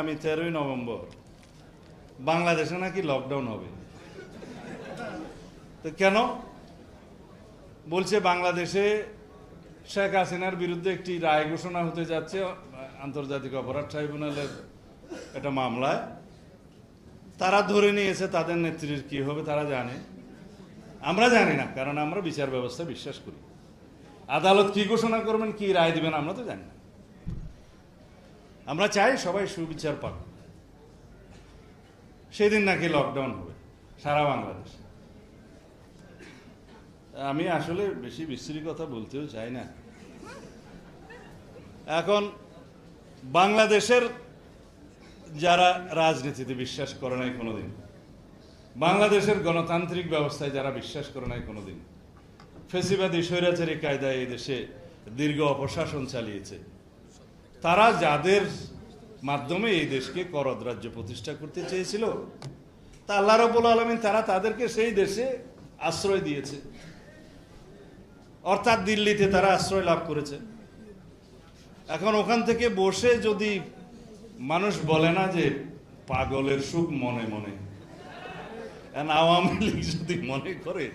আমি 13ই নভেম্বর বাংলাদেশে নাকি লকডাউন হবে। তো কেন বলছে? বাংলাদেশে শেখ হাসিনার বিরুদ্ধে একটি রায় ঘোষণা হতে যাচ্ছে আন্তর্জাতিক অপরাধ ট্রাইব্যুনালের একটা মামলায়। তারা ধরে নিয়েছে তাদের নেত্রীর কি হবে তারা জানে, আমরা জানি না, কারণ আমরা বিচার ব্যবস্থা বিশ্বাস করি। আদালত কি ঘোষণা করবেন, কি রায় দিবেন আমরা তো জানি না। আমরা চাই সবাই সুবিচার পাক। সেদিন নাকি লকডাউন হবে সারা বাংলাদেশ। আমি আসলে বেশি বিশ্রী কথা বলতেও চাই না। এখন বাংলাদেশের যারা রাজনীতিতে বিশ্বাস করে নাই কোনোদিন, বাংলাদেশের গণতান্ত্রিক ব্যবস্থায় যারা বিশ্বাস করে নাই কোনোদিন, ফেসিবাদী স্বৈরাচারী কায়দায় এই দেশে দীর্ঘ অপশাসন চালিয়েছে, তারা যাদের মাধ্যমে এই দেশকে করদ রাজ্য প্রতিষ্ঠা করতে চেয়েছিল, তা আল্লাহ রাব্বুল আলামিন তারা তাদেরকে সেই দেশে আশ্রয় দিয়েছে। অর্থাৎ দিল্লিতে তারা আশ্রয় লাভ করেছে। এখন ওখান থেকে বসে যদি মানুষ বলে না যে পাগলের সুখ মনে মনে, আওয়ামী লীগ যদি মনে করে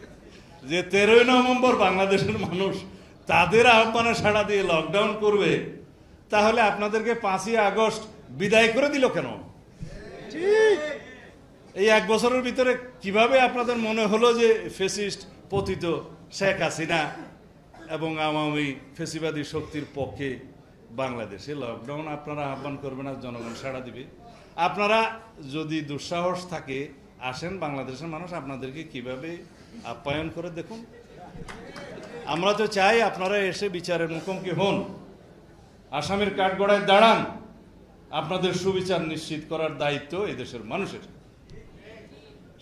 যে 13ই নভেম্বর বাংলাদেশের মানুষ তাদের আহ্বানে সাড়া দিয়ে লকডাউন করবে, তাহলে আপনাদেরকে 5ই আগস্ট বিদায় করে দিল কেন? এই এক বছরের ভিতরে কিভাবে আপনাদের মনে হলো যে ফেসিস্ট পতিত শেখ হাসিনা এবং আওয়ামী ফেসিবাদী শক্তির পক্ষে বাংলাদেশে লকডাউন আপনারা আহ্বান করবেন আর জনগণ সাড়া দিবে? আপনারা যদি দুঃসাহস থাকে আসেন, বাংলাদেশের মানুষ আপনাদেরকে কিভাবে আপ্যায়ন করে দেখুন। আমরা তো চাই আপনারা এসে বিচারের মুখোমুখি হন, আসামির কাঠগড়ায় দাঁড়ান। আপনাদের সুবিচার নিশ্চিত করার দায়িত্ব এদেশের মানুষের।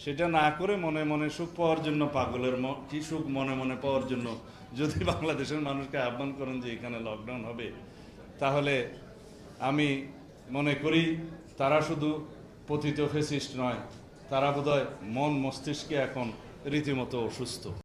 সেটা না করে মনে মনে সুখ পাওয়ার জন্য, পাগলের কি সুখ মনে মনে পাওয়ার জন্য যদি বাংলাদেশের মানুষকে আহ্বান করেন যে এখানে লকডাউন হবে, তাহলে আমি মনে করি তারা শুধু পতিত ফেসিস্ট নয়, তারা বোধহয় মন মস্তিষ্কে এখন রীতিমতো অসুস্থ।